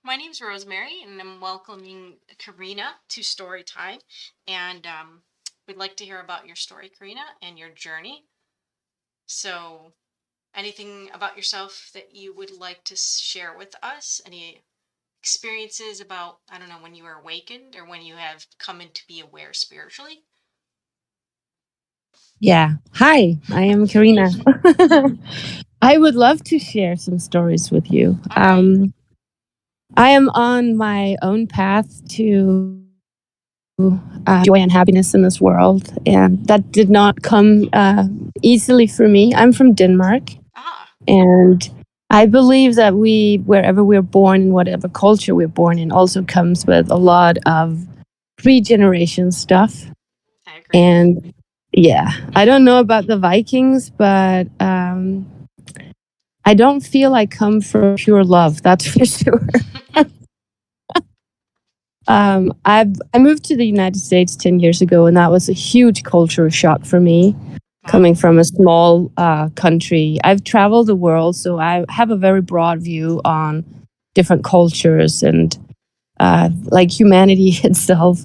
My name's Rosemary, and I'm welcoming Karina to Storytime. And we'd like to hear about your story, Karina, and your journey. So, anything about yourself that you would like to share with us? Any experiences about, I don't know, when you were awakened or when you have come in to be aware spiritually? Yeah. Hi, I am Karina. I would love to share some stories with you. All right. I am on my own path to joy and happiness in this world, and that did not come easily for me. I'm from Denmark, Ah, and I believe that wherever we're born, in whatever culture we're born in, also comes with a lot of pre-generation stuff. I agree. And yeah, I don't know about the Vikings, but I don't feel I come from pure love. That's for sure. I moved to the United States 10 years ago, and that was a huge cultural shock for me. Wow. Coming from a small country, I've traveled the world, so I have a very broad view on different cultures and like humanity itself.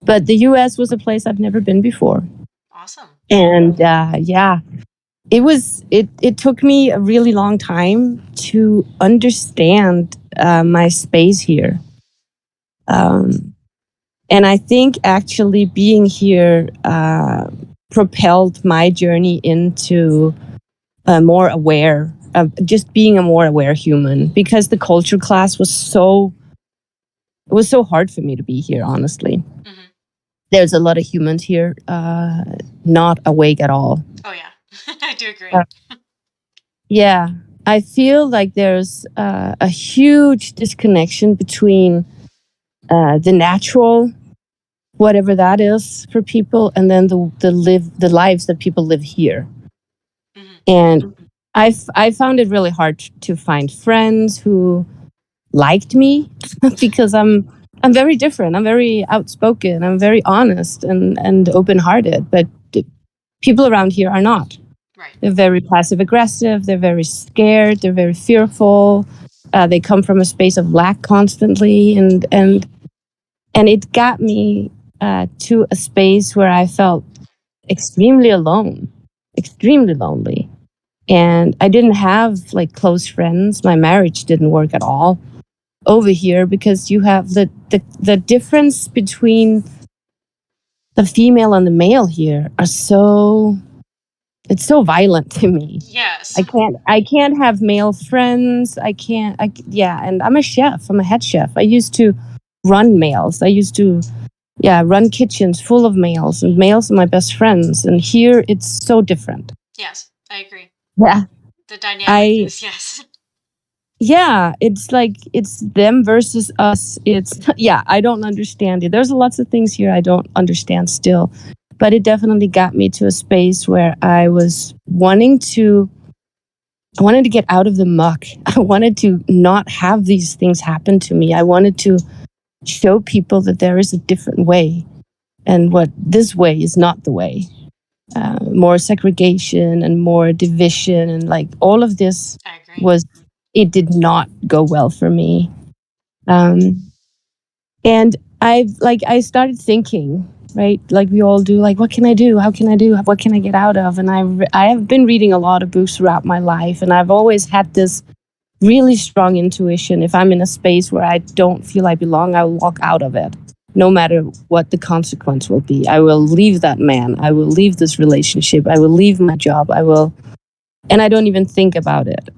But the U.S. was a place I've never been before, Awesome. and yeah, it took me a really long time to understand my space here, um, and I think actually being here propelled my journey into a more aware, just being a more aware human, because the culture class was so, it was so hard for me to be here, honestly. Hmm. There's a lot of humans here not awake at all. Oh, yeah. I do agree. Uh, Yeah, I feel like there's a huge disconnection between the natural, whatever that is for people, and then the lives that people live here. Hmm. And I found it really hard to find friends who liked me because I'm very different. I'm very outspoken. I'm very honest and open hearted. But people around here are not. Right. They're very passive aggressive. They're very scared. They're very fearful. They come from a space of lack constantly, and it got me to a space where I felt extremely alone, extremely lonely, and I didn't have like close friends. My marriage didn't work at all over here because you have the difference between the female and the male here are so, it's so violent to me. Yes. I can't have male friends. Yeah, and I'm a chef. I'm a head chef. I used to run males. I used to, yeah, run kitchens full of males, and males are my best friends. And here it's so different. Yes, I agree. Yeah. The dynamic I is yes. Yeah, it's like it's them versus us. It's yeah, I don't understand it. There's lots of things here I don't understand still. But it definitely got me to a space where I wanted to get out of the muck. I wanted to not have these things happen to me. I wanted to show people that there is a different way, and what this way is not the way. More segregation and more division, and like all of this I agree. was, it did not go well for me. Um, and I started thinking, right, like we all do, like what can I do? How can I do? What can I get out of? And I have been reading a lot of books throughout my life, and I've always had this really strong intuition. If I'm in a space where I don't feel I belong, I will walk out of it, no matter what the consequence will be. I will leave that man. I will leave this relationship. I will leave my job. I will, and I don't even think about it.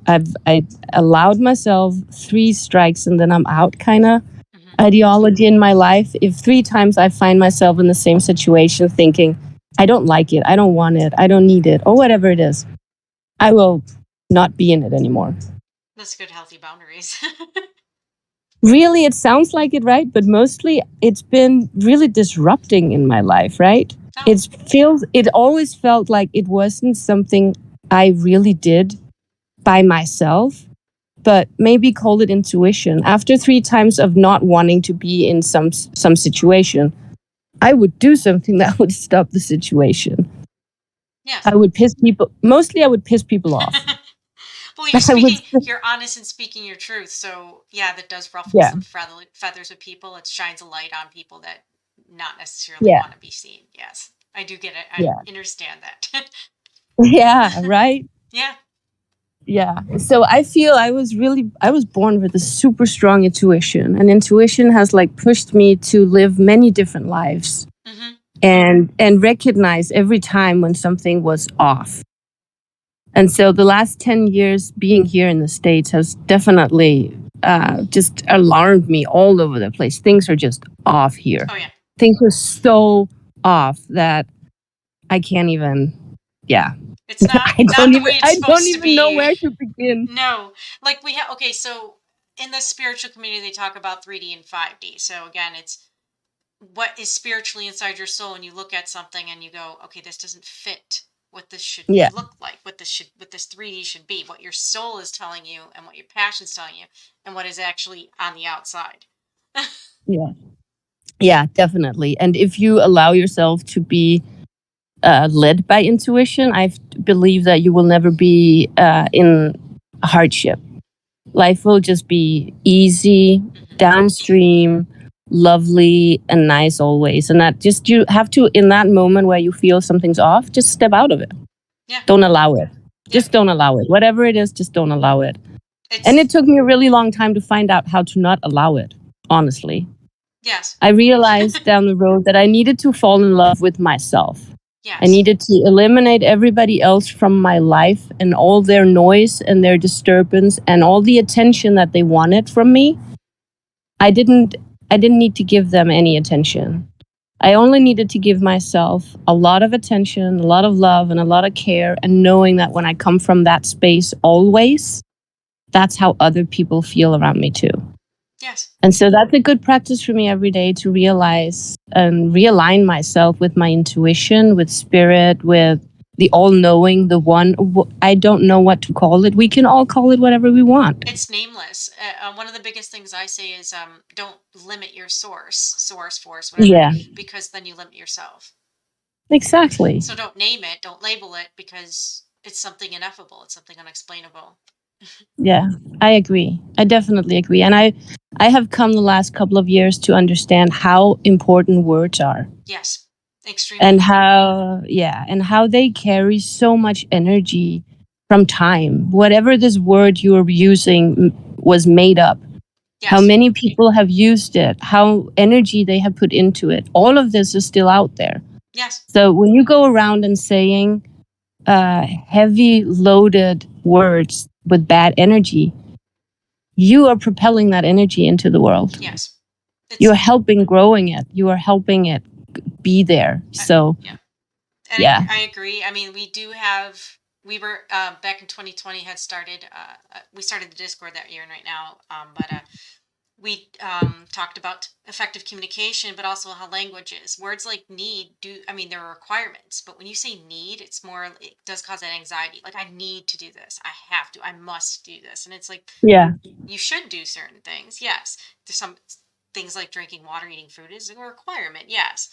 I allowed myself three strikes and then I'm out kind of Hmm. ideology in my life. If three times I find myself in the same situation thinking, I don't like it, I don't want it, I don't need it, or whatever it is, I will not be in it anymore. That's good, healthy boundaries. Really, it sounds like it, right? But mostly it's been really disrupting in my life, right? Oh, It always felt like it wasn't something I really did by myself, but maybe call it intuition. After three times of not wanting to be in some situation, I would do something that would stop the situation. yes. I would piss people. Mostly, I would piss people off. Well, I would, you're honest in speaking your truth. So yeah, that does ruffle yeah, some feathers with people. It shines a light on people that not necessarily yeah, want to be seen. Yes, I do get it. I yeah, understand that. yeah, right. Yeah. Yeah. So I feel I was born with a super strong intuition, and intuition has like pushed me to live many different lives Mm-hmm. and recognize every time when something was off. And so the last 10 years being here in the States has definitely just alarmed me all over the place. Things are just off here. Oh yeah. Things are so off that I can't even, yeah. It's not I not the way it's I don't supposed to even know be. where to begin. No, like we have. Okay, so in the spiritual community, they talk about 3D and 5D. So again, it's what is spiritually inside your soul, and you look at something and you go, okay, this doesn't fit what this should Yeah. look like, what this 3D should be, what your soul is telling you, and what your passion's telling you, and what is actually on the outside. Yeah. Yeah, definitely. And if you allow yourself to be led by intuition, I believe that you will never be in hardship. Life will just be easy, downstream, lovely, and nice always. And that just you have to, in that moment where you feel something's off, just step out of it. Yeah. Don't allow it. Yeah. Just don't allow it. Whatever it is, just don't allow it. And It's it took me a really long time to find out how to not allow it, honestly. yes. I realized down the road that I needed to fall in love with myself. I Yes. needed to eliminate everybody else from my life and all their noise and their disturbance and all the attention that they wanted from me. I didn't need to give them any attention. I only needed to give myself a lot of attention, a lot of love and a lot of care, and knowing that when I come from that space always, that's how other people feel around me too. Yes. And so that's a good practice for me every day to realize and realign myself with my intuition, with spirit, with the all knowing, the one. I don't know what to call it. We can all call it whatever we want. It's nameless. One of the biggest things I say is don't limit your source, force, whatever, Yeah, because then you limit yourself. exactly. So don't name it, don't label it, because it's something ineffable, it's something unexplainable. Yeah, I agree. I definitely agree. And I have come the last couple of years to understand how important words are. Yes, extremely. And how they carry so much energy from time. Whatever this word you are using was made up. Yes. How many people have used it, how energy they have put into it. All of this is still out there. Yes. So when you go around and saying heavy loaded words with bad energy, you are propelling that energy into the world. Yes. You're helping growing it. You are helping it be there. So yeah. And yeah. I agree. I mean, we were back in 2020 had started, we started the Discord that year and right now, but we talked about effective communication, but also how language is. Words like need there are requirements, but when you say need, it does cause that anxiety. Like, I need to do this. I have to. I must do this. And it's like, yeah, you should do certain things. Yes. There's some things like drinking water, eating food is a requirement. Yes.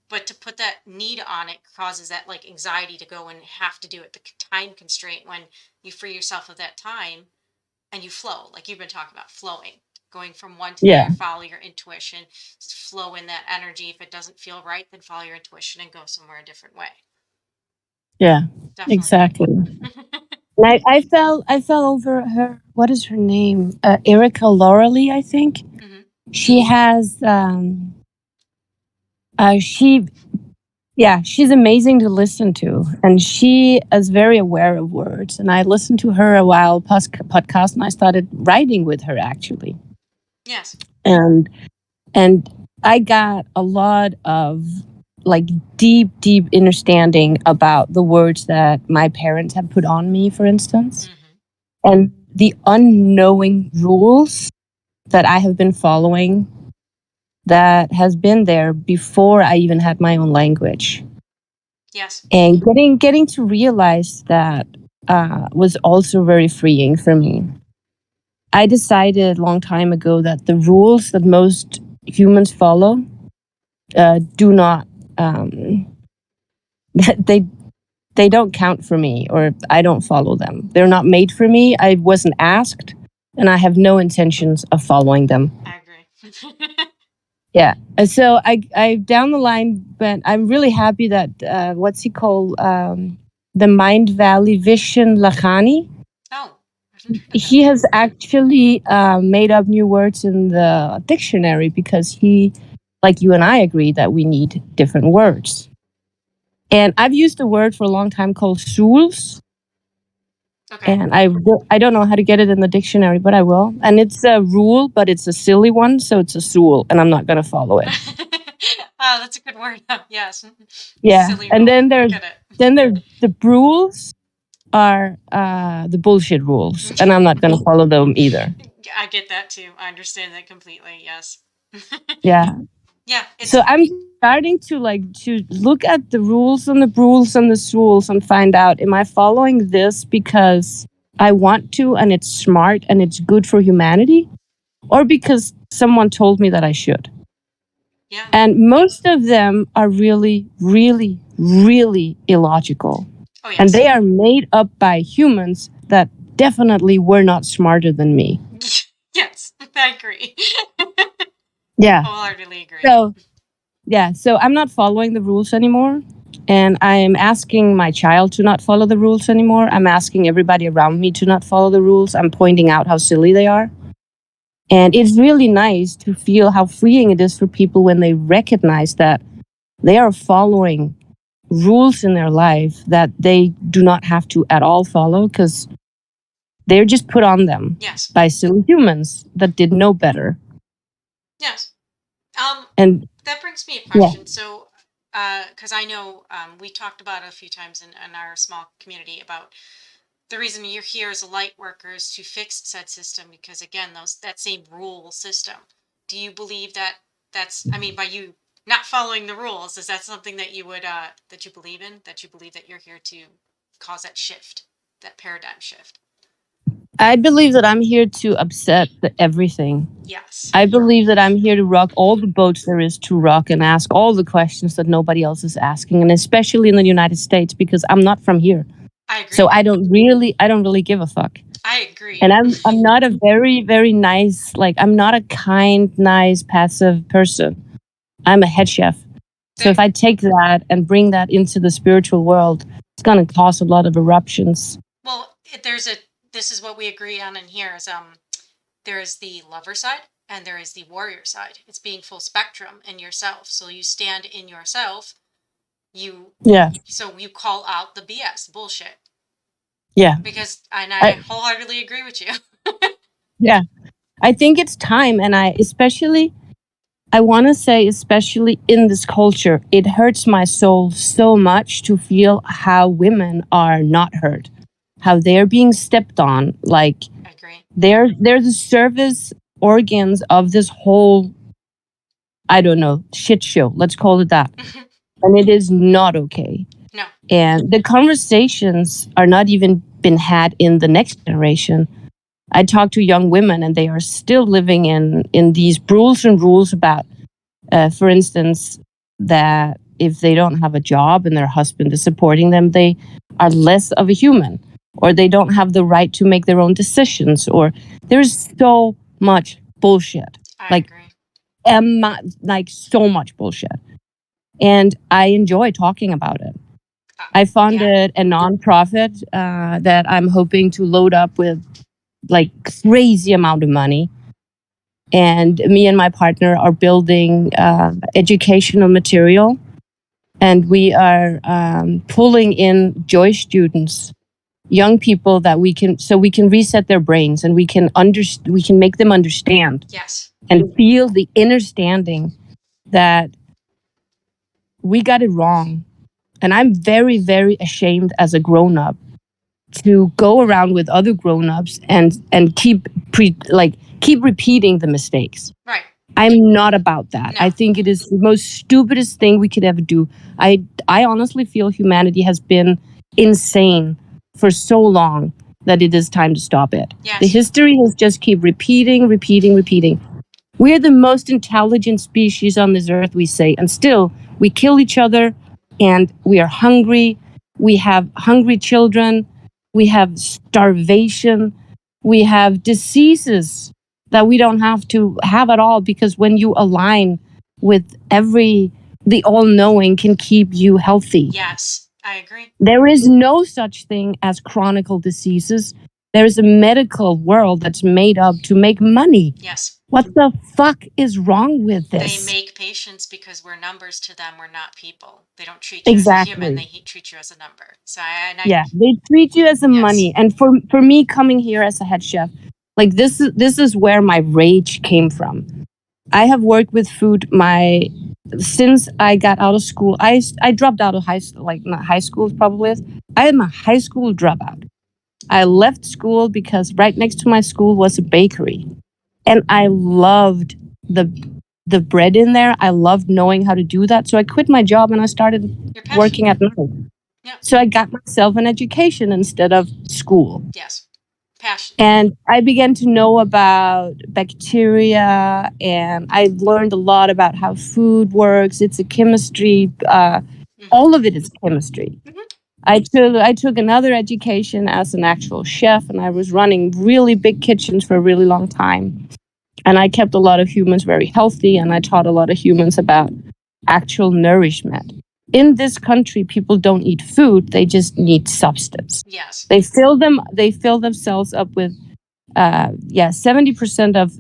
But to put that need on it causes that like anxiety to go and have to do it. The time constraint, when you free yourself of that time and you flow, like you've been talking about, flowing, going from one to the yeah, other, follow your intuition, flow in that energy. If it doesn't feel right, then follow your intuition and go somewhere a different way. yeah, Definitely. exactly. And I fell over her. What is her name? Erica Laurelly, I think. Mm-hmm. She has she's amazing to listen to, and she is very aware of words. And I listened to her a while podcast, and I started writing with her actually. Yes. And I got a lot of like deep understanding about the words that my parents have put on me, for instance, and the unknowing rules that I have been following that has been there before I even had my own language. Yes. And getting to realize that was also very freeing for me. I decided a long time ago that the rules that most humans follow do not they they don't count for me, or I don't follow them. They're not made for me. I wasn't asked, and I have no intentions of following them. I agree. Yeah. So I down the line, but I'm really happy that what's he called? The Mind Valley Vishen Lakhani. Oh, I haven't heard of that. He has actually made up new words in the dictionary because he, like you and I, agree that we need different words. And I've used a word for a long time called souls. Okay. And I don't know how to get it in the dictionary, but I will. And it's a rule, but it's a silly one, so it's a soul, and I'm not going to follow it. Oh, that's a good word. Yes. Yeah. Silly And rule. then there's Get it. the rules are the bullshit rules, and I'm not going to follow them either. I get that too. I understand that completely. Yes. Yeah. Yeah. It's So I'm starting to look at the rules and the rules and the rules and find out, am I following this because I want to and it's smart and it's good for humanity, or because someone told me that I should? yeah. And most of them are really, really, really illogical. Oh yes. And they are made up by humans that definitely were not smarter than me. Yes, I agree. Yeah. Wholeheartedly agree. So I'm not following the rules anymore. And I am asking my child to not follow the rules anymore. I'm asking everybody around me to not follow the rules. I'm pointing out how silly they are. And it's really nice to feel how freeing it is for people when they recognize that they are following rules in their life that they do not have to at all follow, because they're just put on them Yes. by silly humans that did know better. Yes. And that brings me a question. So, because I know we talked about it a few times in our small community about the reason you're here as a light worker is to fix said system, because again, that same rule system. Do you believe that I mean, by you not following the rules, is that something that you would that you believe in? That you believe that you're here to cause that shift, that paradigm shift? I believe that I'm here to upset everything. Yes. I believe that I'm here to rock all the boats there is to rock and ask all the questions that nobody else is asking, and especially in the United States, because I'm not from here. I agree. So I don't really give a fuck. I agree. And I'm not a very, very nice, I'm not a kind, nice, passive person. I'm a head chef. So if I take that and bring that into the spiritual world, it's going to cause a lot of eruptions. Well, this is what we agree on in here is there is the lover side and there is the warrior side. It's being full spectrum in yourself. So you stand in yourself. So you call out the BS, bullshit. Yeah. Because I wholeheartedly agree with you. Yeah. I think it's time, and I want to say, especially in this culture, it hurts my soul so much to feel how women are not heard, how they're being stepped on. I agree. They're the service organs of this whole, I don't know, shit show. Let's call it that. And it is not okay. No. And the conversations are not even been had in the next generation. I talk to young women, and they are still living in these rules about, for instance, that if they don't have a job and their husband is supporting them, they are less of a human, or they don't have the right to make their own decisions, or there's so much bullshit. I agree. So much bullshit. And I enjoy talking about it. I founded a nonprofit that I'm hoping to load up with crazy amount of money. And me and my partner are building educational material. And we are pulling in joy students, young people that we can reset their brains, and we can make them understand. Yes. And feel the understanding that we got it wrong. And I'm very, very ashamed as a grown-up to go around with other grown-ups and keep repeating the mistakes. Right. I'm not about that. No. I think it is the most stupidest thing we could ever do. I honestly feel humanity has been insane for so long that it is time to stop it. Yes. The history has just keep repeating. We're the most intelligent species on this earth, we say, and still we kill each other, and we are hungry. we have hungry children, we have starvation, we have diseases that we don't have to have at all, because when you align with the all knowing can keep you healthy. Yes, I agree. There is no such thing as chronic diseases. There is a medical world that's made up to make money. Yes. What the fuck is wrong with They this? make patients because we're numbers to them. We're not people. They don't treat you as a human. They treat you as a number. So yeah, they treat you as a Yes. money. And for me, coming here as a head chef, like this is where my rage came from. I have worked with food since I got out of school. I dropped out of not high school probably. I am a high school dropout. I left school because right next to my school was a bakery, and I loved the bread in there. I loved knowing how to do that. So I quit my job and I started working at night. Yeah. So I got myself an education instead of school. Yes. Passion. And I began to know about bacteria, and I learned a lot about how food works. It's a chemistry. All of it is chemistry. I took another education as an actual chef, and I was running really big kitchens for a really long time. And I kept a lot of humans very healthy, and I taught a lot of humans about actual nourishment. In this country, people don't eat food; they just need substance. Yes, they fill themselves up with 70% of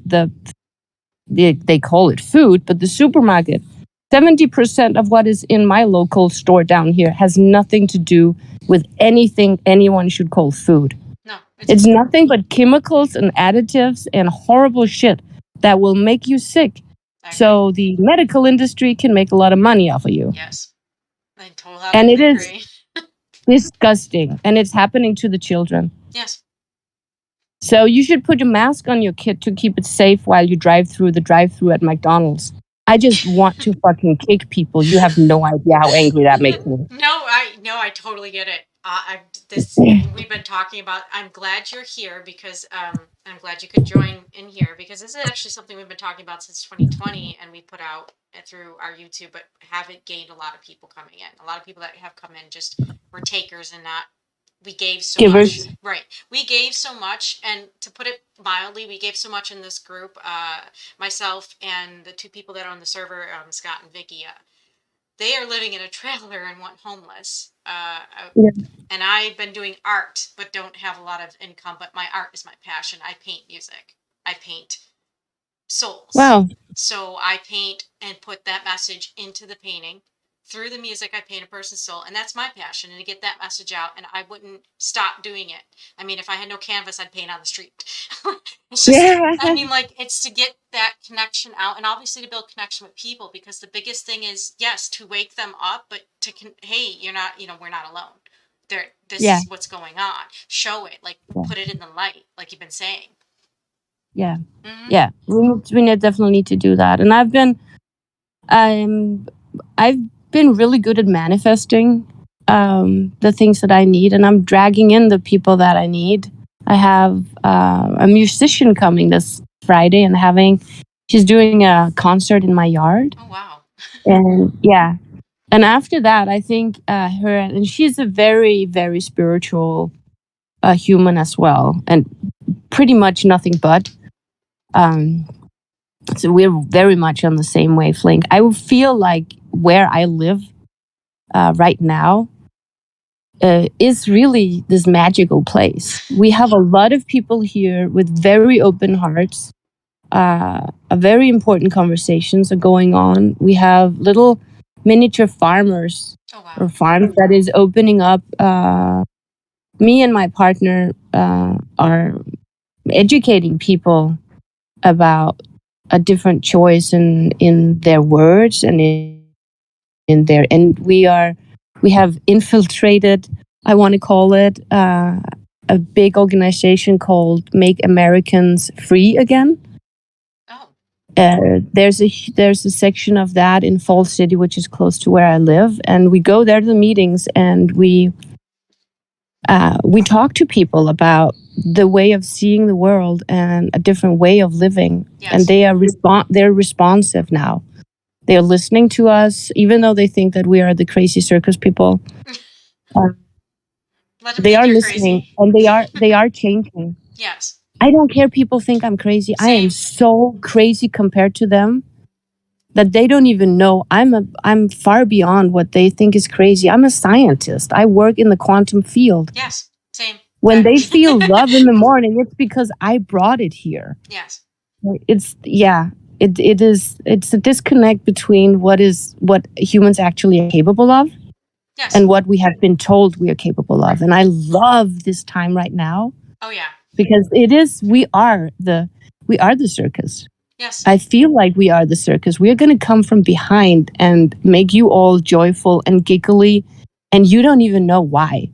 they call it food, but the supermarket, 70% of what is in my local store down here has nothing to do with anything anyone should call food. No, it's nothing but chemicals and additives and horrible shit that will make you sick. So the medical industry can make a lot of money off of you. Yes, I totally and it agree. Is disgusting, and it's happening to the children. Yes. So you should put a mask on your kid to keep it safe while you drive through the drive-through at McDonald's. I just want to fucking kick people. You have no idea how angry that makes me. No, I totally get it. We've been talking about. I'm glad you're here because I'm glad you could join in here, because this is actually something we've been talking about since 2020, and we put out through our YouTube, but haven't gained a lot of people coming in. A lot of people that have come in just were takers and not. We gave so Givers. much. Right. We gave so much, and to put it mildly, we gave so much in this group. Myself and the two people that are on the server, Scott and Vicky, they are living in a trailer and went homeless. And I've been doing art, but don't have a lot of income. But my art is my passion. I paint music. I paint souls. Wow. So I paint and put that message into the painting. Through the music, I paint a person's soul, and that's my passion, and to get that message out, and I wouldn't stop doing it. I mean, if I had no canvas, I'd paint on the street. It's just, I mean, like, it's to get that connection out, and obviously to build connection with people, because the biggest thing is, yes, to wake them up, but hey, you're not, we're not alone. This is what's going on. Show it, like, put it in the light, like you've been saying. Yeah. Mm-hmm. Yeah. We definitely need to do that. And I've been really good at manifesting the things that I need, and I'm dragging in the people that I need. I have a musician coming this Friday, and she's doing a concert in my yard. Oh, wow. And and after that, I think and she's a very, very spiritual human as well, and pretty much nothing but. So we're very much on the same wavelength. I would feel like where I live right now is really this magical place. We have a lot of people here with very open hearts. A very important conversations are going on. We have little miniature farmers or farms that is opening up. Me and my partner are educating people about a different choice in their words and in their, and we have infiltrated, I want to call it, a big organization called Make Americans Free Again. There's a section of that in Falls City, which is close to where I live, and we go there to the meetings, and we talk to people about the way of seeing the world and a different way of living. Yes. And they're responsive now. They're listening to us, even though they think that we are the crazy circus people. Let them They think are you're listening, crazy. and they are changing. Yes. I don't care people think I'm crazy. I am Same. so crazy compared to them that they don't even know I'm far beyond what they think is crazy. I'm a scientist. I work in the quantum field. Yes. Same. When they feel love in the morning, it's because I brought it here. Yes. It's yeah. It's a disconnect between what humans actually are capable of Yes. and what we have been told we are capable of. And I love this time right now Oh yeah. because we are the circus. Yes. I feel like we are the circus. We are going to come from behind and make you all joyful and giggly, and you don't even know why.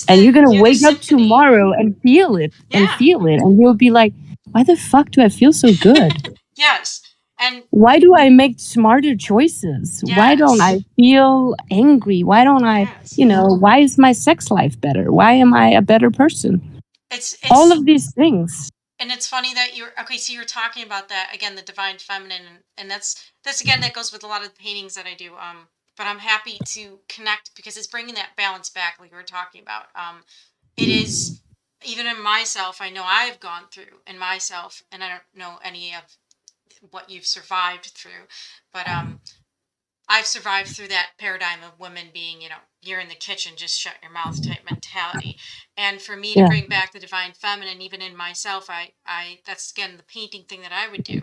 And you're going to you're the wake up symphony. tomorrow and feel it Yeah. and you'll be like, why the fuck do I feel so good? Yes. And Why do I make smarter choices? Why don't I yes. feel angry? Why don't I, Yes. why is my sex life better? Why am I a better person? All It's of these things. and it's funny that you're okay. So you're talking about that again, the divine feminine, and that's again that goes with a lot of the paintings that I do. But I'm happy to connect because it's bringing that balance back, like we were talking about. It is even in myself. I know I've gone through in myself, and I don't know any of what you've survived through, but I've survived through that paradigm of women being, you're in the kitchen, just shut your mouth type mentality. And for me to Yeah. bring back the divine feminine, even in myself, I that's again the painting thing that I would do.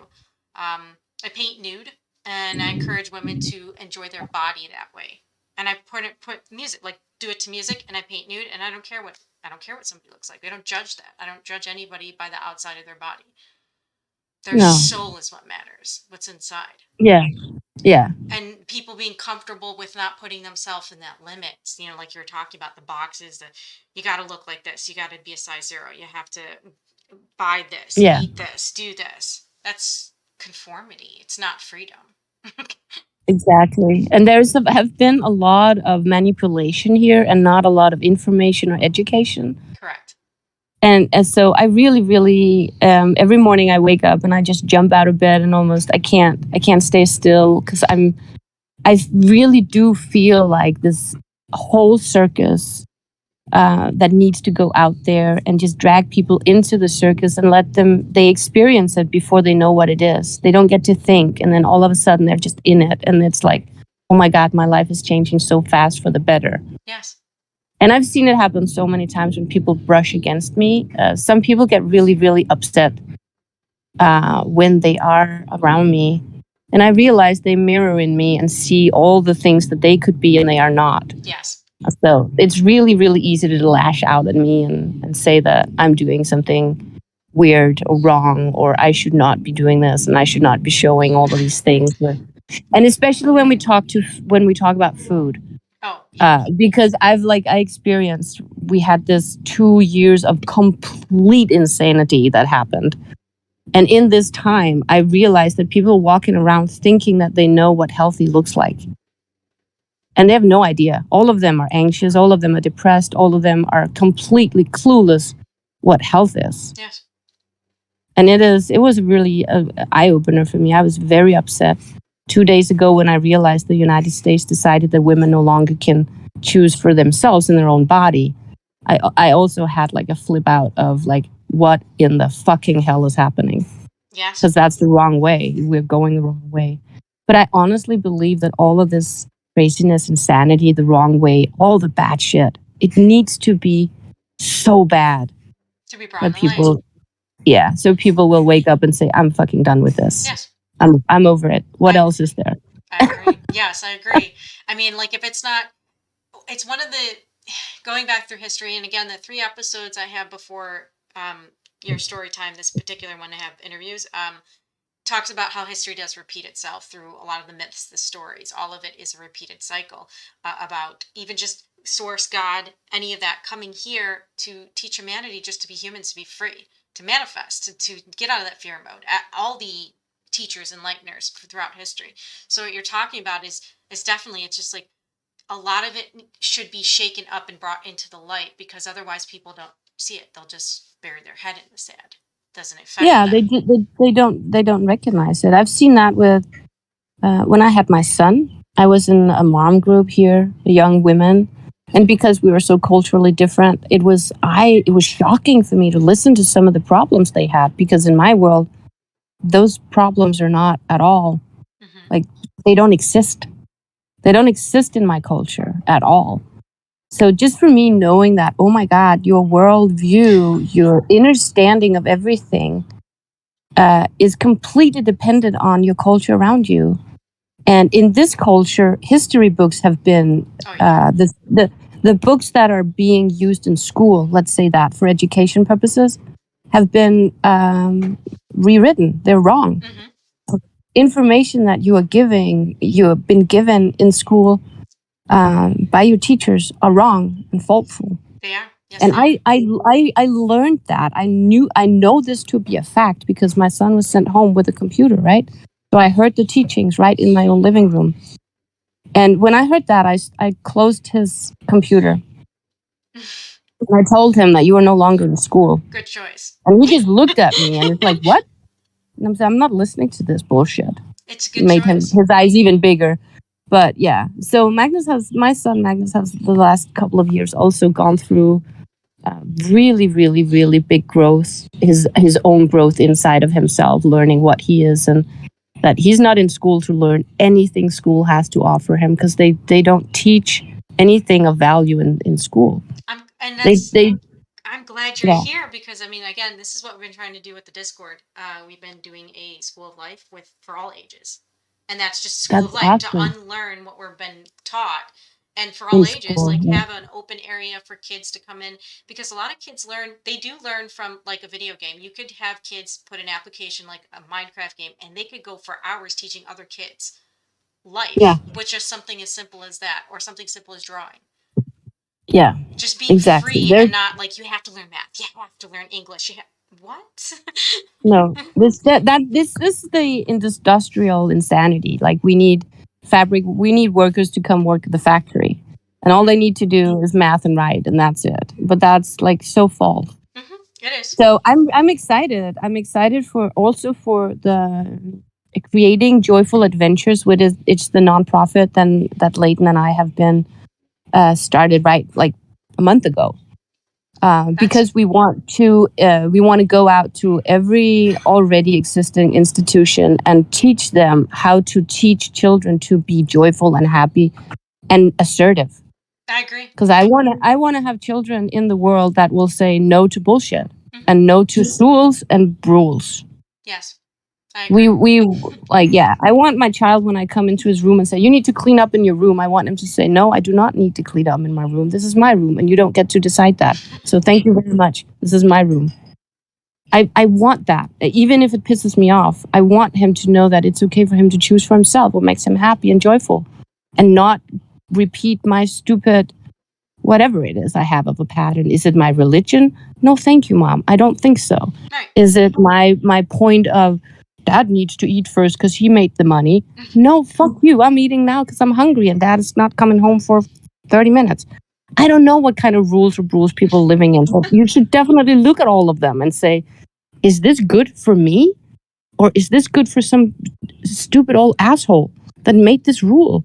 I paint nude, and I encourage women to enjoy their body that way. And I put music, like do it to music, and I paint nude, and I don't care what somebody looks like. They don't judge that. I don't judge anybody by the outside of their body. Their No. soul is what matters. What's inside. Yeah. Yeah. And people being comfortable with not putting themselves in that limits, like you were talking about the boxes that you got to look like this, you got to be a size 0, you have to buy this, Yeah. eat this, do this. That's conformity. It's not freedom. Exactly. And have been a lot of manipulation here and not a lot of information or education. Correct. And so I really, really, every morning I wake up and I just jump out of bed and I can't stay still because I really do feel like this whole circus that needs to go out there and just drag people into the circus and they experience it before they know what it is. They don't get to think. And then all of a sudden they're just in it. And it's like, oh my God, my life is changing so fast for the better. Yes. And I've seen it happen so many times when people brush against me. Some people get really, really upset when they are around me. And I realize they mirror in me and see all the things that they could be and they are not. Yes. So it's really, really easy to lash out at me and say that I'm doing something weird or wrong, or I should not be doing this and I should not be showing all of these things. And especially when we talk about food. Oh, yeah. Because I experienced, we had this 2 years of complete insanity that happened. And in this time, I realized that people are walking around thinking that they know what healthy looks like. And they have no idea. All of them are anxious. All of them are depressed. All of them are completely clueless what health is. Yes. And it was really an eye-opener for me. I was very upset 2 days ago when I realized the United States decided that women no longer can choose for themselves in their own body. I also had like a flip out of like, what in the fucking hell is happening? Yes. Because that's the wrong way. We're going the wrong way. But I honestly believe that all of this craziness, insanity, the wrong way, all the bad shit, it needs to be so bad To be brought that in the light. yeah, so people will wake up and say, I'm fucking done with this. Yes. I'm over it. What else is there? I agree. Yes, I agree. I mean, like if it's one of the, going back through history, and again, the 3 episodes I have before your story time, this particular one I have interviews, talks about how history does repeat itself through a lot of the myths, the stories. All of it is a repeated cycle about even just source, God, any of that coming here to teach humanity just to be humans, to be free, to manifest, to get out of that fear mode. All the teachers, enlighteners throughout history. So what you're talking about is definitely, it's just like a lot of it should be shaken up and brought into the light, because otherwise people don't see it. They'll just bury their head in the sand. Doesn't affect them. They don't recognize it. I've seen that with when I had my son. I was in a mom group here, young women, And because we were so culturally different, it was shocking for me to listen to some of the problems they had, because in my world, those problems are not at all, Mm-hmm. like, they don't exist. They don't exist in my culture at all. So just for me knowing that, oh my God, your worldview, your understanding of everything is completely dependent on your culture around you. And in this culture, history books have been Oh, yeah. the books that are being used in school, let's say that, for education purposes, have been rewritten. They're wrong. Mm-hmm. Information that you have been given in school by your teachers are wrong and faultful. They are. Yes, And they are. I learned that. I know this to be a fact because my son was sent home with a computer, right? So I heard the teachings right in my own living room. And when I heard that, I closed his computer. And I told him that you are no longer in school. Good choice. And he just looked at me and it's like, what? And I'm saying, I'm not listening to this bullshit. It's a It good made choice. his eyes even bigger. But yeah, so my son Magnus has the last couple of years also gone through really, really, really big growth, his own growth inside of himself, learning what he is, and that he's not in school to learn anything school has to offer him, because they don't teach anything of value in school. And They that's they I'm glad you're yeah, here because I mean, again, this is what we've been trying to do with the Discord. We've been doing a school of life for all ages, and that's just school of that's life to awesome. unlearn what we've been taught, and for all In ages, school, like yeah. have an open area for kids to come in because a lot of kids do learn from like a video game. You could have kids put an application like a Minecraft game, and they could go for hours teaching other kids Yeah, life, which is something as simple as that, or something simple as drawing. yeah, Just being exactly. free There and not like you have to learn math, you have to learn English. What? no this is the industrial insanity. Like, we need workers to come work at the factory, and all they need to do is math and write, and that's it. But that's like so false. It is. So I'm excited. I'm excited for also for the creating joyful adventures, which is it's the nonprofit then that Leighton and I have been started right like a month ago. Because we want to go out to every already existing institution and teach them how to teach children to be joyful and happy and assertive. I agree. Because I want to have children in the world that will say no to bullshit Mm-hmm. and no to rules and rules. Yes, I agree. We like, yeah, I want my child, when I come into his room and say, you need to clean up in your room, I want him to say, no, I do not need to clean up in my room. This is my room and you don't get to decide that. So thank you very much. This is my room. I want that. Even if it pisses me off, I want him to know that it's okay for him to choose for himself what makes him happy and joyful, and not repeat my stupid whatever it is I have of a pattern. Is it my religion? No, thank you, Mom. I don't think so. Right. Is it my point of Dad needs to eat first because he made the money? No, fuck you. I'm eating now because I'm hungry and Dad is not coming home for 30 minutes. I don't know what kind of rules people living in, but you should definitely look at all of them and say, is this good for me? Or is this good for some stupid old asshole that made this rule?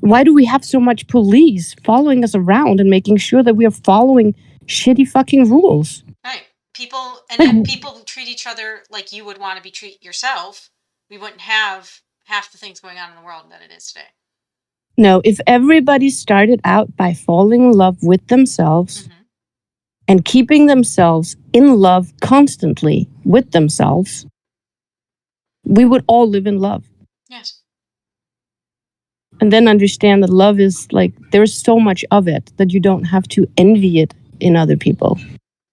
Why do we have so much police following us around and making sure that we are following shitty fucking rules? Right. People, and if people treat each other like you would want to be treated yourself, we wouldn't have half the things going on in the world that it is today. No, if everybody started out by falling in love with themselves and keeping themselves in love constantly with themselves, we would all live in love. Yes. And then understand that love is like, there's so much of it that you don't have to envy it in other people.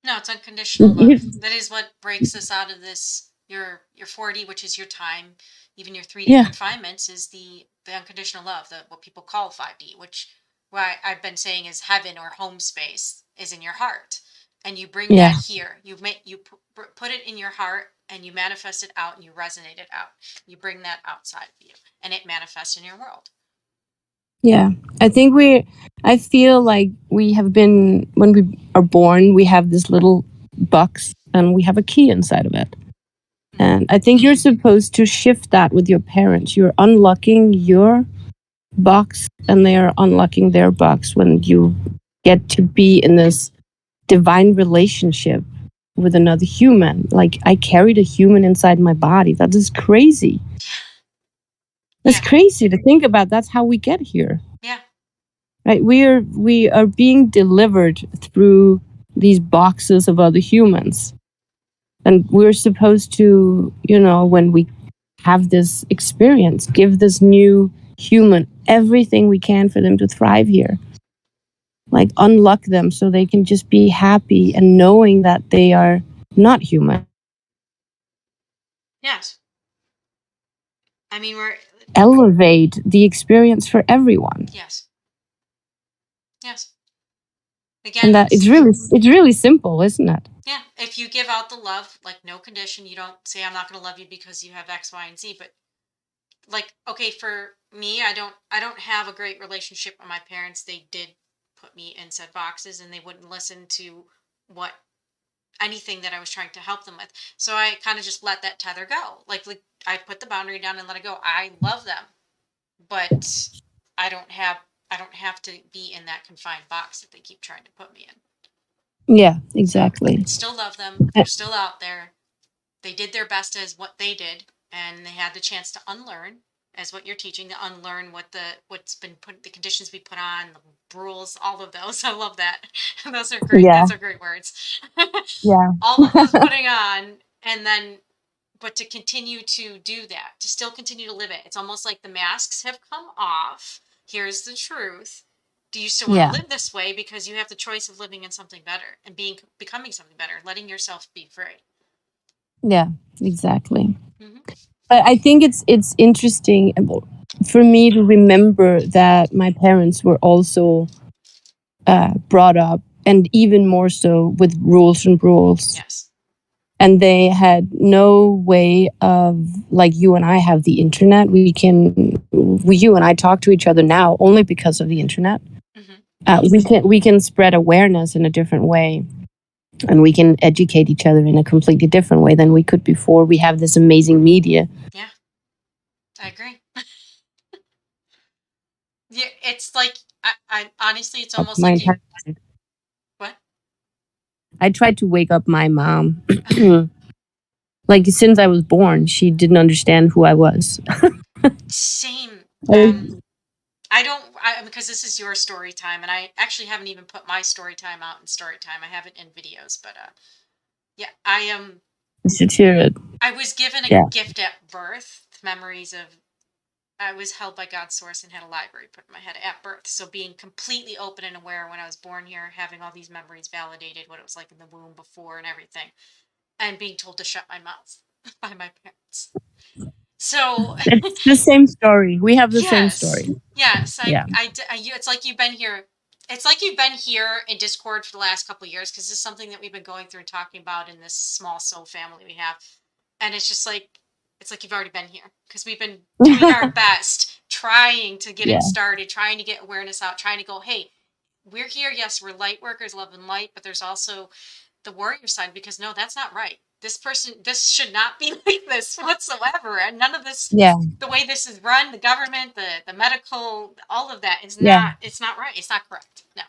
No, it's unconditional love. That is what breaks us out of this. Your 4D, which is your time, even your 3D confinements, is the unconditional love, what people call 5D, which I've been saying is heaven or home space is in your heart, and you bring that here. You put it in your heart, and you manifest it out, and you resonate it out. You bring that outside of you, and it manifests in your world. Yeah, I feel like we have been, when we are born, we have this little box and we have a key inside of it. And I think you're supposed to shift that with your parents. You're unlocking your box and they are unlocking their box when you get to be in this divine relationship with another human. Like, I carried a human inside my body. That is crazy. That's Yeah. crazy to think about. That's how we get here. Yeah. Right? We are being delivered through these boxes of other humans. And we're supposed to, when we have this experience, give this new human everything we can for them to thrive here. Like, unlock them so they can just be happy and knowing that they are not human. Yes. I mean, we're Elevate the experience for everyone. yes. Yes. Again, And that it's really simple, isn't it? yeah. If you give out the love, like no condition, you don't say I'm not going to love you because you have X, Y, and Z. But like, okay, for me, I don't have a great relationship with my parents. They did put me in said boxes, and they wouldn't listen to what anything that I was trying to help them with. So I kind of just let that tether go. Like I put the boundary down and let it go. I love them, but I don't have I don't have to be in that confined box that they keep trying to put me in. Yeah, So exactly. still love them. They're still out there. They did their best as what they did, and they had the chance to unlearn as what you're teaching, to unlearn what's been put, the conditions we put on, the rules, all of those. I love that. Those are great. Yeah. Those are great words. Yeah. All of those putting on, and then but to continue to do that, to still continue to live it. It's almost like the masks have come off. Here's the truth. Do you still want Yeah. to live this way? Because you have the choice of living in something better and becoming something better, letting yourself be free. Yeah, exactly. Mm-hmm. But I think it's interesting for me to remember that my parents were also brought up, and even more so, with rules and rules. Yes. And they had no way of, like you and I have the internet. You and I talk to each other now only because of the internet. Mm-hmm. We can spread awareness in a different way, and we can educate each other in a completely different way than we could before. We have this amazing media. Yeah, I agree. Yeah, it's like I honestly, it's almost My like you. entire life. What? I tried to wake up my mom. Like, since I was born, she didn't understand who I was. Same. I- I don't, because this is your story time, and I actually haven't even put my story time out in story time. I have it in videos, but yeah, I am. You should hear it. I was given a Yeah. gift at birth, memories of. I was held by God's source and had a library put in my head at birth. So being completely open and aware when I was born here, having all these memories validated, what it was like in the womb before and everything, and being told to shut my mouth by my parents. So It's the same story. We have the same yes, story. yes, Yeah. it's like you've been here. It's like you've been here in Discord for the last couple of years, because this is something that we've been going through and talking about in this small soul family we have, and it's just like it's like you've already been here, because we've been doing our best, trying to get Yeah. it started, trying to get awareness out, trying to go, hey, we're here. Yes, we're light workers, love and light, but there's also the warrior side, because no, that's not right. This should not be like this whatsoever, and none of this, Yeah. the way this is run, the government, the medical, all of that is Yeah. not, it's not right. It's not correct. No.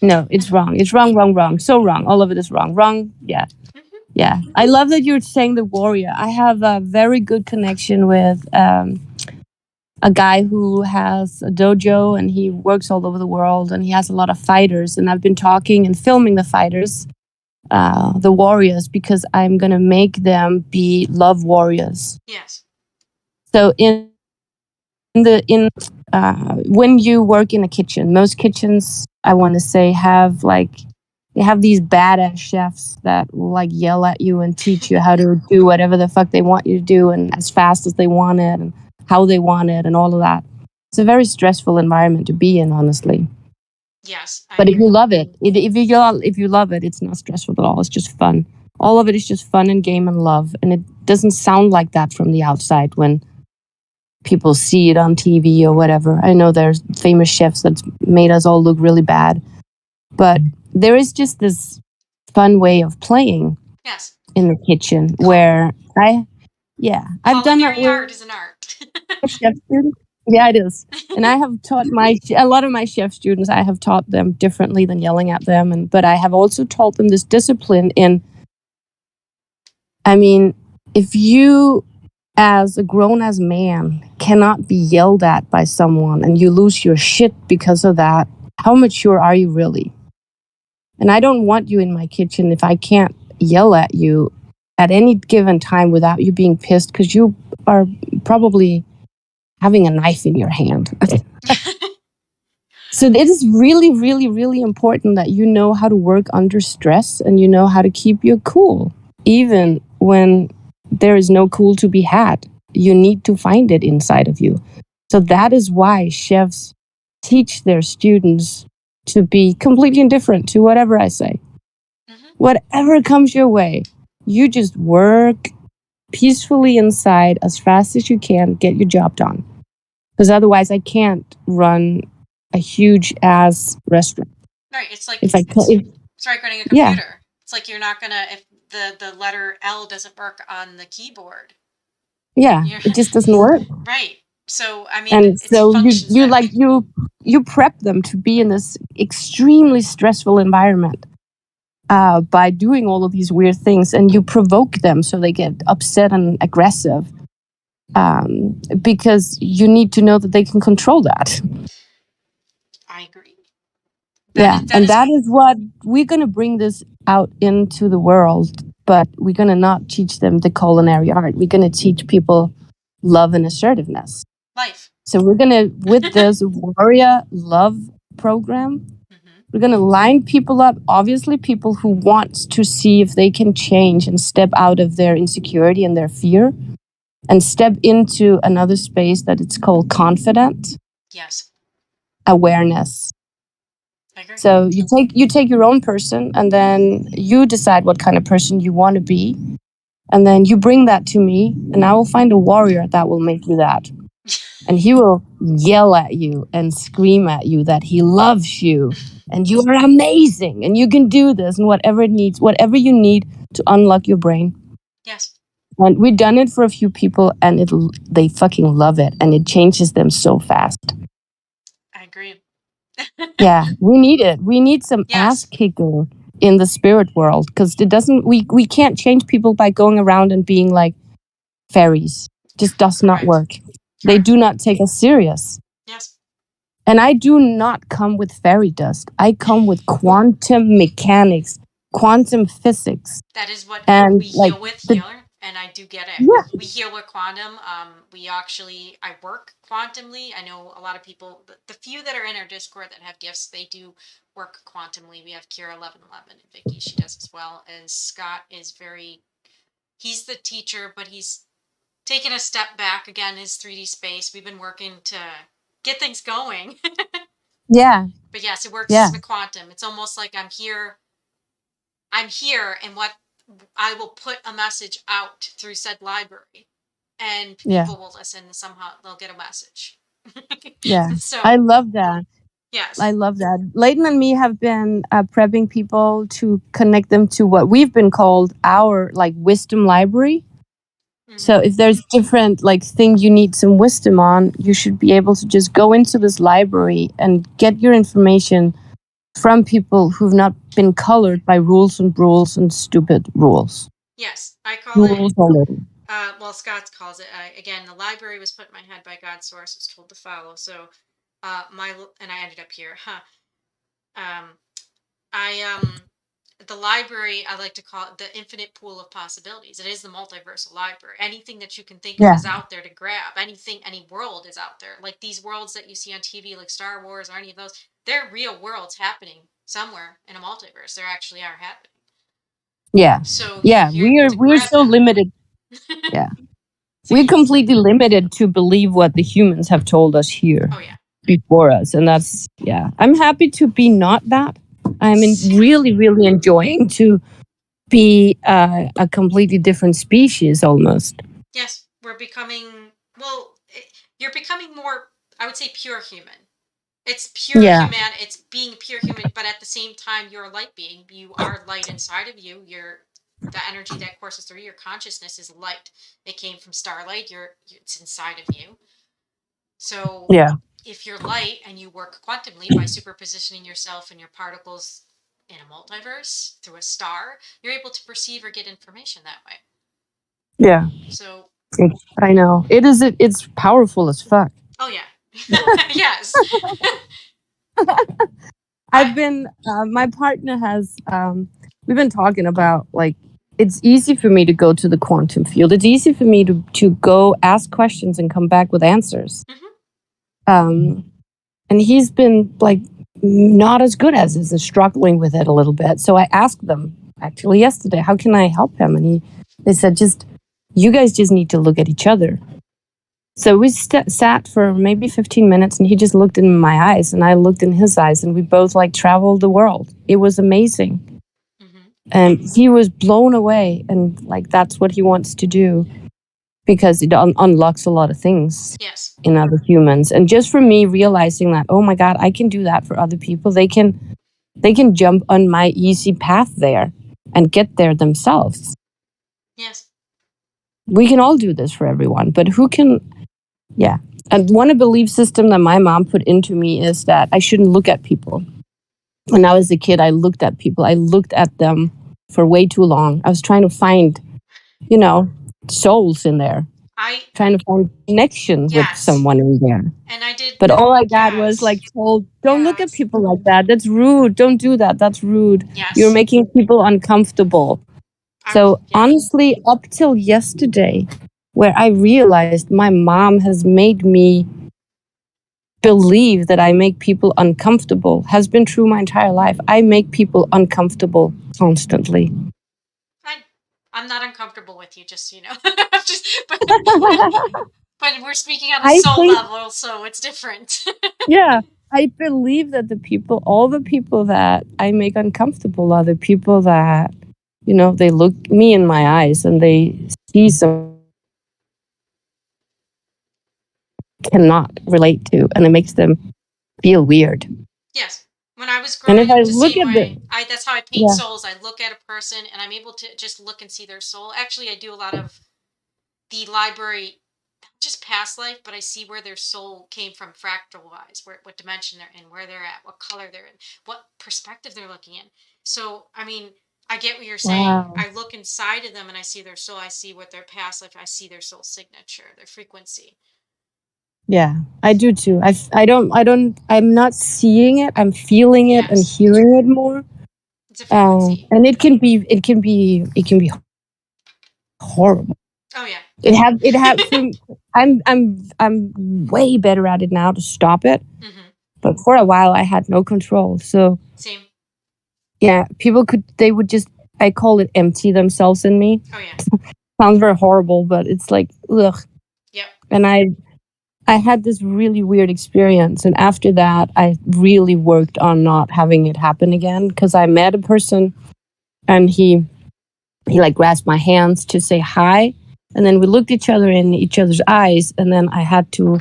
No, it's wrong. It's wrong, wrong, wrong. So wrong. All of it is wrong. Wrong. Yeah. Mm-hmm. Yeah. I love that you're saying the warrior. I have a very good connection with a guy who has a dojo, and he works all over the world, and he has a lot of fighters. And I've been talking and filming the fighters, the warriors, because I'm going to make them be love warriors. Yes. So in when you work in a kitchen, most kitchens, I want to say, have like, they have these badass chefs that will like yell at you and teach you how to do whatever the fuck they want you to do, and as fast as they want it, and how they want it, and all of that. It's a very stressful environment to be in, honestly. Yes. But if you love it, if you love it, it's not stressful at all. It's just fun. All of it is just fun and game and love, and it doesn't sound like that from the outside when people see it on TV or whatever. I know there's famous chefs that's made us all look really bad, but there is just this fun way of playing Yes. in the kitchen where I've done that Culinary with art is an art. chefs. Yeah, it is. And I have taught a lot of my chef students. I have taught them differently than yelling at them, and but I have also taught them this discipline in. I mean, if you, as a grown as man, cannot be yelled at by someone and you lose your shit because of that, how mature are you really? And I don't want you in my kitchen if I can't yell at you at any given time without you being pissed because you are probably having a knife in your hand. So it is really, really, really important that you know how to work under stress and you know how to keep your cool, even when there is no cool to be had. You need to find it inside of you. So that is why chefs teach their students to be completely indifferent to whatever I say. Hmm. Whatever comes your way, you just work peacefully inside as fast as you can, get your job done. Because otherwise, I can't run a huge ass restaurant. Right. It's like If I can, it's like running a yeah, computer. It's like you're not gonna if the letter L doesn't work on the keyboard. yeah, You're it just doesn't work. right. So I mean, And it's so functions you that like way. you prep them to be in this extremely stressful environment by doing all of these weird things, and you provoke them so they get upset and aggressive because you need to know that they can control that. I agree. Yeah, That and is that is what we're going to bring this out into the world, but we're going to not teach them the culinary art. We're going to teach people love and assertiveness. life. So we're going to, with this warrior love program, Hmm. we're going to line people up, obviously people who want to see if they can change and step out of their insecurity and their fear and step into another space that it's called confident Yes, awareness. I agree. So you take your own person and then you decide what kind of person you want to be. And then you bring that to me and I will find a warrior that will make you that. And he will yell at you and scream at you that he loves you and you are amazing and you can do this and whatever you need to unlock your brain. Yes, And we've done it for a few people and they fucking love it and it changes them so fast. I agree. Yeah, we need it. We need some ass Yes, kicking in the spirit world because it doesn't. We can't change people by going around and being like fairies. Just does not correct. work. They Correct. do not take us serious. Yes. And I do not come with fairy dust. I come with quantum mechanics, quantum physics, That is what and we like heal with the healer, and I do get it. yeah, We heal with quantum. We actually I work quantumly. I know a lot of people, the few that are in our Discord that have gifts, they do work quantumly. We have Kira 1111 and Vicky. She does as well. And Scott is very. He's the teacher, but he's taken a step back again. His 3D space. We've been working to get things going. yeah, But yes, it works yeah, with quantum. It's almost like I'm here. I'm here, and what I will put a message out through said library, and yeah, people will listen. And somehow they'll get a message. yeah. I So love that. I yes. love that. Leighton and me have been prepping people to connect them to what we've been called our like wisdom library. So Hmm. if there's different like thing you need some wisdom on, you should be able to just go into this library and get your information from people who've not been colored by rules and rules and stupid rules. Yes, I call it. Rules only. Well, Scott calls it. Again, the library was put in my head by God's source. Was told to follow. So, my and I ended up here. Huh. Um, I the library, I like to call it the infinite pool of possibilities. It is the multiversal library. Anything that you can think of Yeah, is out there to grab. Anything, any world is out there. Like these worlds that you see on TV, like Star Wars or any of those, they're real worlds happening somewhere in a multiverse. They actually are happening. yeah, So yeah. you're able to We're grab so them. limited. Yeah, So we're yes. completely limited to believe what the humans have told us here Oh yeah. before us, and that's yeah. I'm happy to be not that. Same. Really, really enjoying to be a completely different species almost. Yes, we're becoming. Well, you're becoming more. I would say pure human. It's pure Yeah, human. It's being pure human, but at the same time, you're a light being. You are light inside of you. You're the energy that courses through your consciousness is light. It came from starlight. It's inside of you. So Yeah. if you're light and you work quantumly by superpositioning yourself and your particles in a multiverse through a star, you're able to perceive or get information that way. Yeah. So, I know. It's powerful as fuck. oh yeah. Yes. I've been my partner has we've been talking about like it's easy for me to go to the quantum field. It's easy for me to go ask questions and come back with answers. Mhm. Um and he's been like not as good as this and struggling with it a little bit. So I asked them actually yesterday, how can I help him? And they said just you guys just need to look at each other. So we sat for maybe 15 minutes and he just looked in my eyes and I looked in his eyes and we both like traveled the world. It was amazing. Mhm. And he was blown away and like that's what he wants to do because it unlocks a lot of things Yes. in other humans. And just for me realizing that, oh my God, I can do that for other people. They can jump on my easy path there and get there themselves. Yes. We can all do this for everyone, but who can yeah. And one belief system that my mom put into me is that I shouldn't look at people. When I was a kid, I looked at people. I looked at them for way too long. I was trying to find, you know, souls in there, I trying to find connection with yes. someone in there. And I did But all I got was yes. like told, don't look at Yes. people like that. That's rude. Don't do that. That's rude. You're Yes. making people uncomfortable. So Yeah. honestly, up till yesterday, where I realized my mom has made me believe that I make people uncomfortable has been true my entire life. I make people uncomfortable constantly. I I'm not uncomfortable with you, just so you know. Just but we're speaking on a I soul think, level, so it's different. yeah, I believe that all the people that I make uncomfortable are the people that, they look me in my eyes and they see some cannot relate to, and it makes them feel weird. Yes. When I was And if growing I up the look same at way, I that's how I paint yeah, souls. I look at a person and I'm able to just look and see their soul. Actually, I do a lot of the library, not just past life, but I see where their soul came from fractal wise, where what dimension they're in, where they're at, what color they're in, what perspective they're looking in. So, I mean, I get what you're saying. wow. I look inside of them and I see their soul. I see what their past life. I see their soul signature, their frequency. Yeah, I do too. I'm not seeing it. I'm feeling it and Yes, hearing it more. it's a frequency. And it can be horrible. Oh yeah. It have from I'm way better at it now to stop it. Hmm. But for a while I had no control. So Same. yeah, they would just, I call it, empty themselves in me. Oh yeah. Sounds very horrible, but it's like ugh. Yep. And I had this really weird experience. And after that, I really worked on not having it happen again because I met a person and he like grasped my hands to say hi. And then we looked each other in each other's eyes. And then I had to,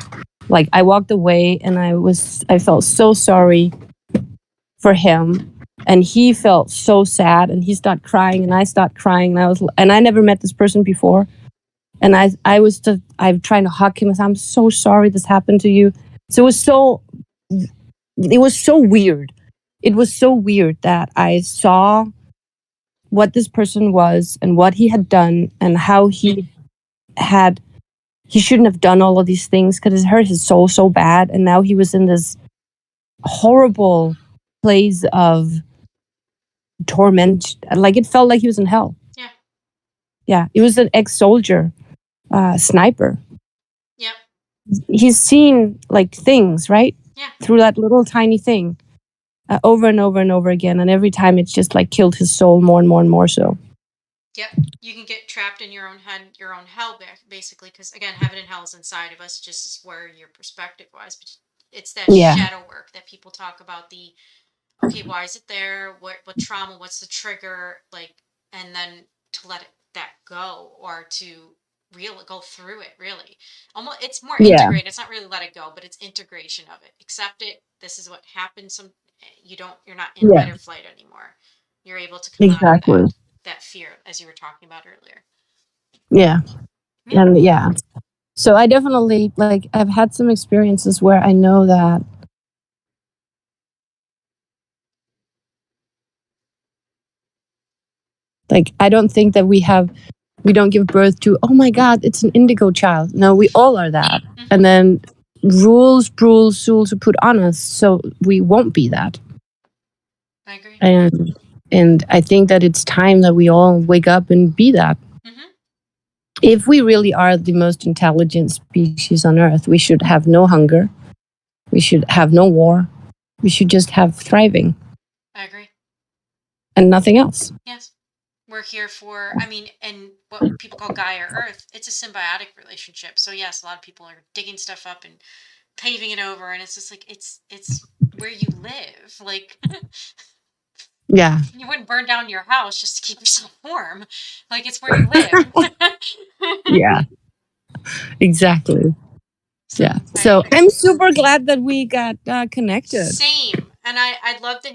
like, I walked away and I felt so sorry for him. And he felt so sad and he started crying and I started crying. And I never met this person before. And I'm trying to hug him and say, I'm so sorry this happened to you. So it was so weird. It was so weird that I saw what this person was and what he had done and how he shouldn't have done all of these things because it hurt his soul so bad. And now he was in this horrible place of torment. Like it felt like he was in hell. Yeah. Yeah. He was an ex-soldier, sniper. Yep. He's seen like things, right? Yeah. Through that little tiny thing over and over and over again. And every time it's just like killed his soul more and more and more so. Yep. You can get trapped in your own head, your own hell, basically, because again, heaven and hell is inside of us, just as where your perspective was. But it's that Yeah. shadow work that people talk about. The okay, why is it there? What trauma? What's the trigger? Like, and then to let that go, or to go through it. Really, almost it's more Yeah. integrated. It's not really let it go, but it's integration of it. Accept it. This is what happened. You're not in Yeah. fight or flight anymore. You're able to come out of Exactly. that fear, as you were talking about earlier. Yeah. Yeah. And yeah. So I definitely, like, I've had some experiences where I know that like I don't think that we don't give birth to, oh my God, it's an indigo child. No, we all are that. And then rules are put on us so we won't be that. I agree. And I think that it's time that we all wake up and be that. If we really are the most intelligent species on Earth, we should have no hunger. We should have no war. We should just have thriving. I agree. And nothing else. Yes. We're here for, I mean, and what people call Gaia Earth, it's a symbiotic relationship. So yes, a lot of people are digging stuff up and paving it over, and it's just like it's where you live. Like Yeah. you wouldn't burn down your house just to keep yourself warm. Like it's where you live. Yeah. Exactly. So, yeah. So I'm super glad that we got connected. Same. And I would love to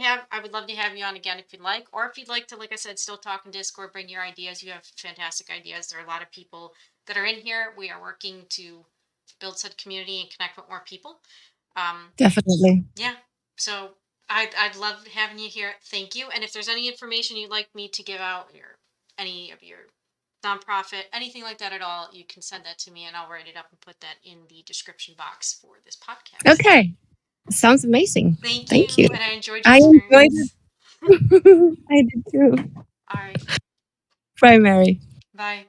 have you on again if you'd like, or if you'd like to, like I said, still talk in Discord, bring your ideas. You have fantastic ideas. There are a lot of people that are in here. We are working to build said community and connect with more people. Definitely. Yeah. So I'd love having you here. Thank you. And if there's any information you'd like me to give out, or any of your nonprofit, anything like that at all, you can send that to me and I'll write it up and put that in the description box for this podcast. Okay. Sounds amazing. Thank you. And I enjoyed your experience. I enjoyed it. I did too. All right. Bye, Mary. Bye.